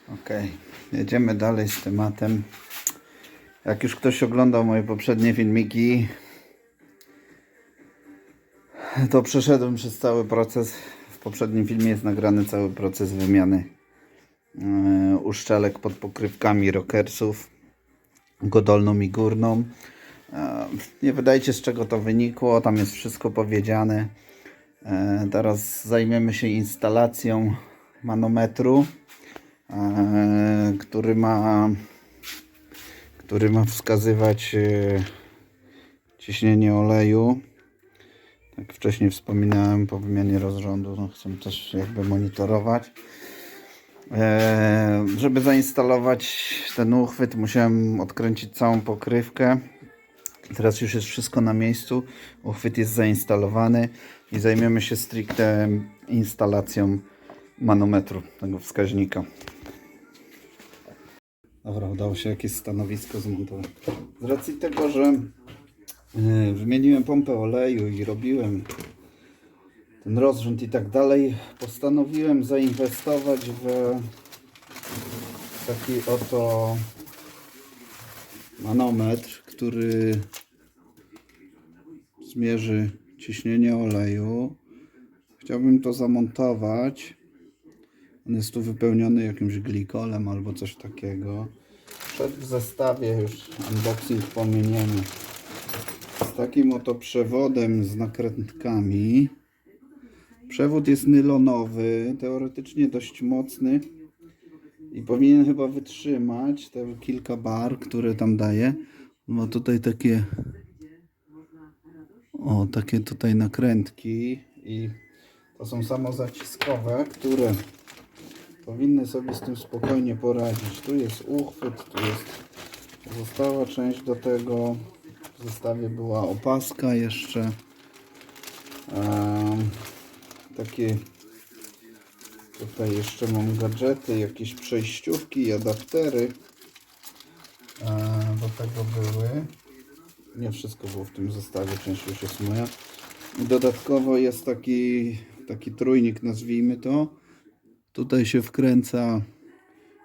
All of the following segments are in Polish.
Okej, jedziemy dalej z tematem. Jak już ktoś oglądał moje poprzednie filmiki, to przeszedłem przez cały proces. W poprzednim filmie jest nagrany cały proces wymiany uszczelek pod pokrywkami rockersów, dolną i górną. Nie wydajcie, z czego to wynikło, tam jest wszystko powiedziane. Teraz zajmiemy się instalacją manometru, który ma wskazywać ciśnienie oleju. Jak wcześniej wspominałem, po wymianie rozrządu chcę też jakby monitorować. Żeby zainstalować ten uchwyt, musiałem odkręcić całą pokrywkę. Teraz już jest wszystko na miejscu. Uchwyt jest zainstalowany i zajmiemy się stricte instalacją manometru, tego wskaźnika. Dobra, udało się jakieś stanowisko zmontować. Z racji tego, że wymieniłem pompę oleju i robiłem ten rozrząd i tak dalej, postanowiłem zainwestować w taki oto manometr, który zmierzy ciśnienie oleju. Chciałbym to zamontować. On jest tu wypełniony jakimś glikolem albo coś takiego. Przed w zestawie już unboxing pominiemy. Z takim oto przewodem z nakrętkami. Przewód jest nylonowy, teoretycznie dość mocny i powinien chyba wytrzymać te kilka bar, które tam daje. Ma tutaj takie tutaj nakrętki i to są samozaciskowe, które powinny sobie z tym spokojnie poradzić. Tu jest uchwyt, tu jest pozostała część do tego. W zestawie była opaska jeszcze. Takie tutaj jeszcze mam gadżety, jakieś przejściówki i adaptery. Do tego były. Nie wszystko było w tym zestawie, część już jest moja. I dodatkowo jest taki trójnik, nazwijmy to. Tutaj się wkręca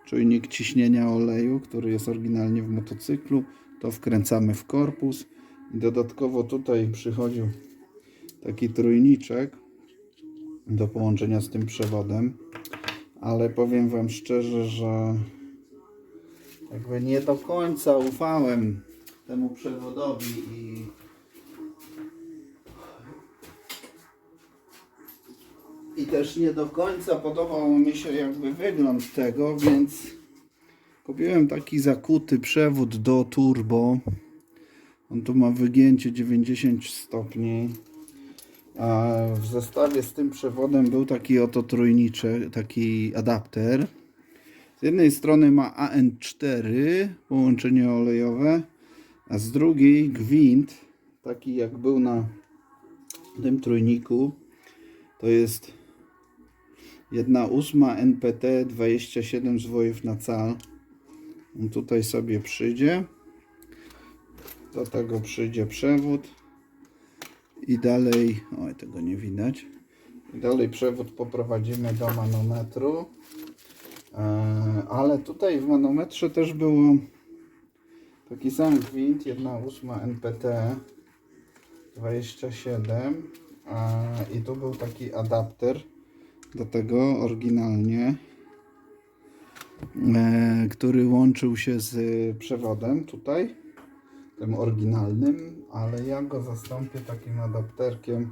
czujnik ciśnienia oleju, który jest oryginalnie w motocyklu. To wkręcamy w korpus. I dodatkowo tutaj przychodził taki trójniczek do połączenia z tym przewodem. Ale powiem Wam szczerze, że jakby nie do końca ufałem temu przewodowi i też nie do końca podobał mi się jakby wygląd tego, więc kupiłem taki zakuty przewód do turbo. On tu ma wygięcie 90 stopni. A w zestawie z tym przewodem był taki oto trójniczek, taki adapter. Z jednej strony ma AN4, połączenie olejowe, a z drugiej gwint, taki jak był na tym trójniku. To jest 1/8 NPT 27 zwojów na cal. On tutaj sobie przyjdzie. Do tego przyjdzie przewód. I dalej, oj, tego nie widać. I dalej przewód poprowadzimy do manometru. Ale tutaj w manometrze też było taki sam gwint, 1/8 NPT 27. I tu był taki adapter do tego oryginalnie, który łączył się z przewodem tutaj, tym oryginalnym, ale ja go zastąpię takim adapterkiem,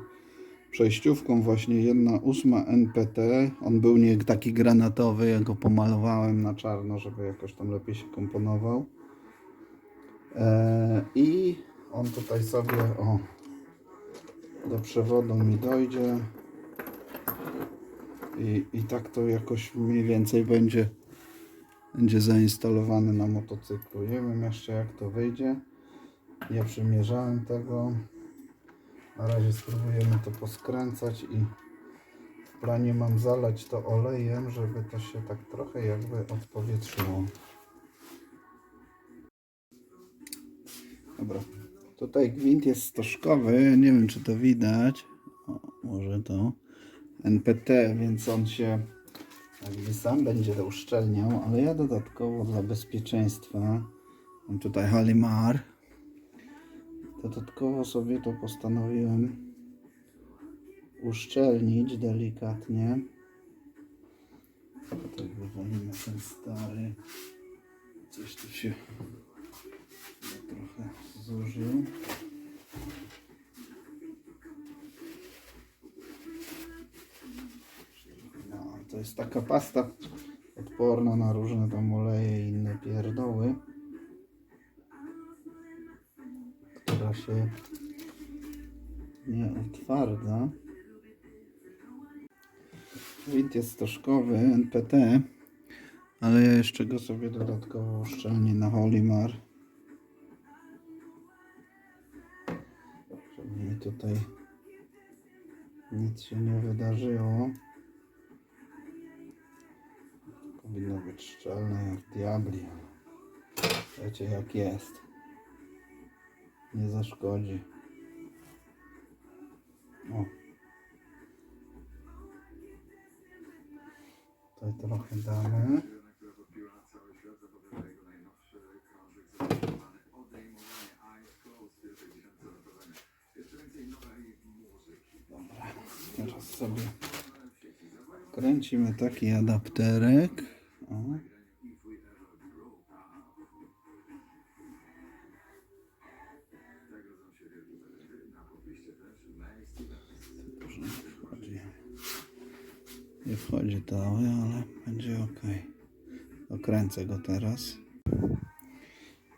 przejściówką właśnie 1/8 NPT. On był nie taki granatowy, ja go pomalowałem na czarno, żeby jakoś tam lepiej się komponował. I on tutaj sobie do przewodu mi dojdzie i tak to jakoś mniej więcej będzie zainstalowane na motocyklu. Nie wiem jeszcze jak to wyjdzie. Nie przymierzałem tego. Na razie spróbujemy to poskręcać i w planie mam zalać to olejem, żeby to się tak trochę jakby odpowietrzyło. Dobra, tutaj gwint jest stożkowy, nie wiem czy to widać. Może to NPT, więc on się jakby sam będzie to uszczelniał, ale ja dodatkowo dla bezpieczeństwa mam tutaj Halimar. Dodatkowo sobie to postanowiłem uszczelnić delikatnie. Tutaj wywalimy ten stary. Coś tu się trochę zużył. No, to jest taka pasta odporna na różne tam oleje i inne pierdoły, która się nie utwardza. Gwint jest stożkowy NPT, ale ja jeszcze go sobie dodatkowo uszczelnię na Halimar, żeby mi tutaj nic się nie wydarzyło. Powinno być szczelne jak diabli, ale wiecie jak jest. Nie zaszkodzi. O. Tutaj trochę damy. Dobra, teraz sobie kręcimy taki adapterek. O. Nie wchodzi to, ale będzie ok. Dokręcę go teraz.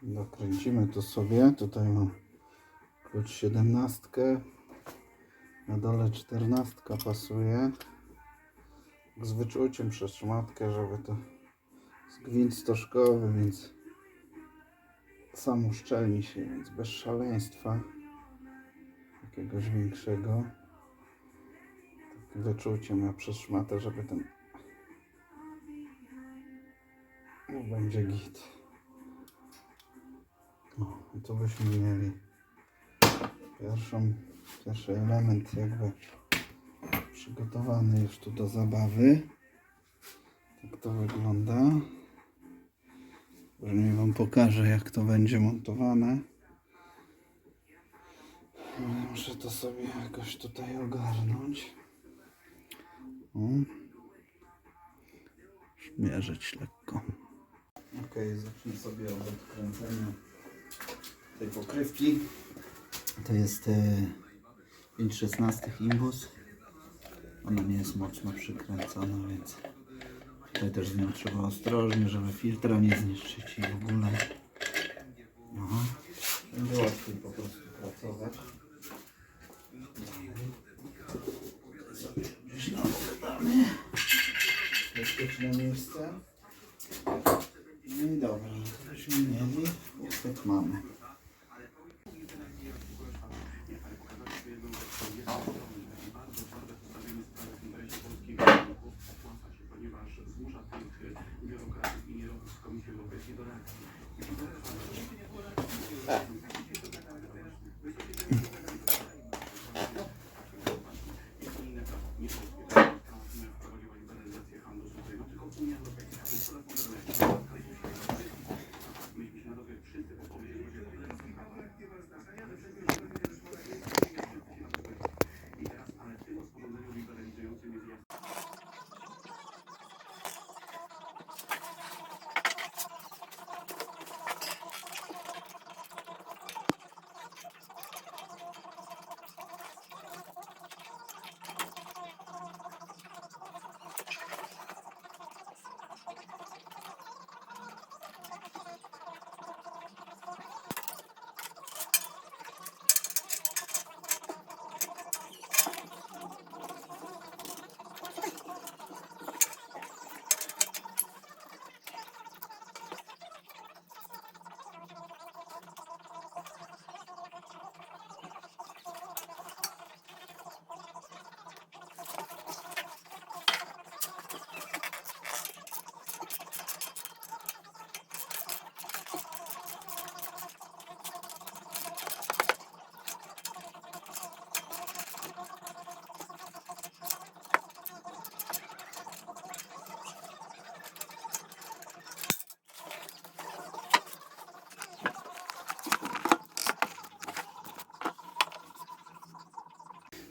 Dokręcimy to sobie. Tutaj mam klucz 17. Na dole 14 pasuje. Z wyczuciem przez szmatkę, żeby to jest gwint stożkowy, więc sam uszczelni się, więc bez szaleństwa jakiegoś większego. Wyczuciem ja przez szmatę, żeby ten będzie git. O, i tu byśmy mieli pierwszy element jakby przygotowany już tu do zabawy. Tak to wygląda. Później wam pokażę jak to będzie montowane. Muszę to sobie jakoś tutaj ogarnąć. O. Mierzyć lekko. Ok, zacznę sobie od odkręcenia tej pokrywki. To jest 5/16 imbus. Ona nie jest mocno przykręcona, więc tutaj też z nią trzeba ostrożnie, żeby filtra nie zniszczyć i w ogóle. Aha. Będzie łatwiej po prostu pracować. Gdzieś na damy. Bezpieczne miejsce. No i dobra, to byśmy mieli. Uchwyt mamy.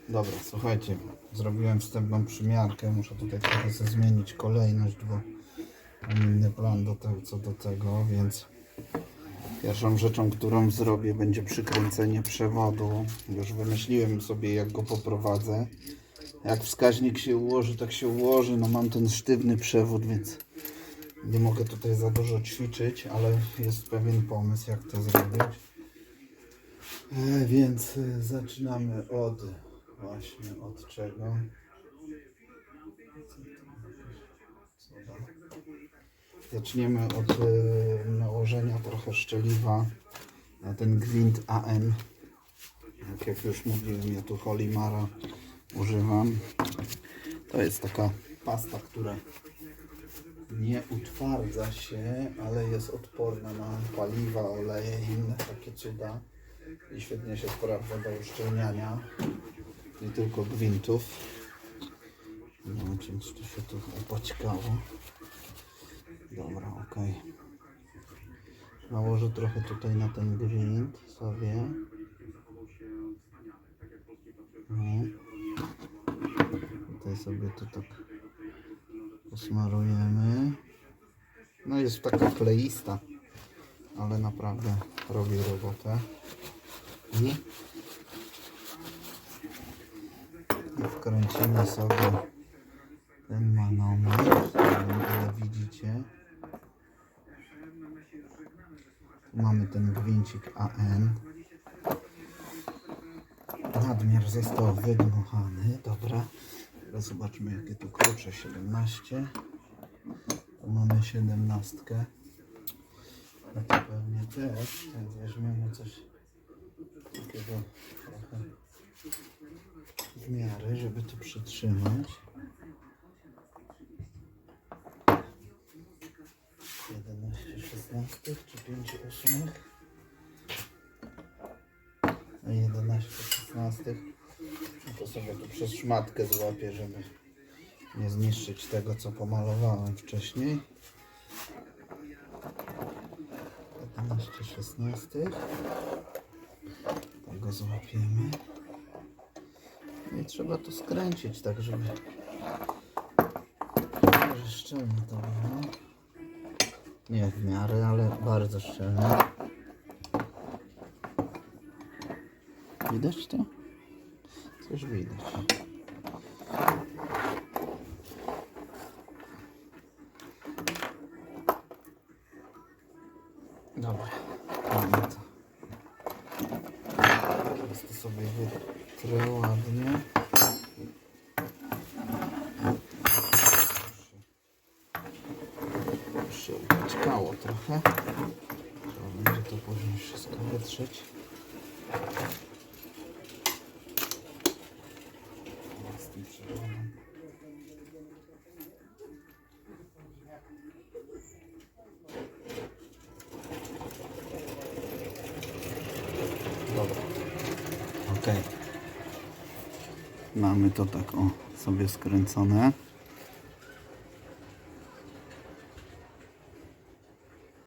Dobra, słuchajcie, zrobiłem wstępną przymiarkę, muszę tutaj trochę sobie zmienić kolejność, bo mam inny plan co do tego, więc pierwszą rzeczą, którą zrobię, będzie przykręcenie przewodu. Już wymyśliłem sobie, jak go poprowadzę. Jak wskaźnik się ułoży, tak się ułoży. No mam ten sztywny przewód, więc nie mogę tutaj za dużo ćwiczyć, ale jest pewien pomysł, jak to zrobić. Więc zaczynamy od czego? Zaczniemy od nałożenia trochę szczeliwa na ten gwint AM. Jak już mówiłem, ja tu Holimara używam. To jest taka pasta, która nie utwardza się, ale jest odporna na paliwa, oleje i inne takie cuda. I świetnie się sprawdza do uszczelniania, nie tylko gwintów. Nie wiem, czy to się tu opłaćkało. Dobra, ok. Nałożę trochę tutaj na ten gwint sobie. No. Tutaj sobie to tak posmarujemy. No jest taka kleista, ale naprawdę robi robotę. I wkręcimy sobie ten manometr, ile widzicie. Tu mamy ten gwincik AN. Nadmiar został wydmuchany. Dobra. Teraz zobaczmy, jakie tu klucze. 17. Tu mamy 17. No to pewnie też. Więc weźmiemy coś takiego trochę w miarę, żeby to przytrzymać. 11/16 czy 5/8? A 11/16. To sobie tu przez szmatkę złapię, żeby nie zniszczyć tego, co pomalowałem wcześniej. 11/16. Tak go złapiemy. I trzeba to skręcić tak, żeby szczelnie to było. Nie w miarę, ale bardzo szczelnie. Widać to? Coś widać. Dobra, mamy to. Teraz to sobie wytrę ładnie. Już się upaćkało trochę. Trzeba będzie to później wszystko wytrzeć. Z tym przewodem. Dobra. Ok. Mamy to tak sobie skręcone.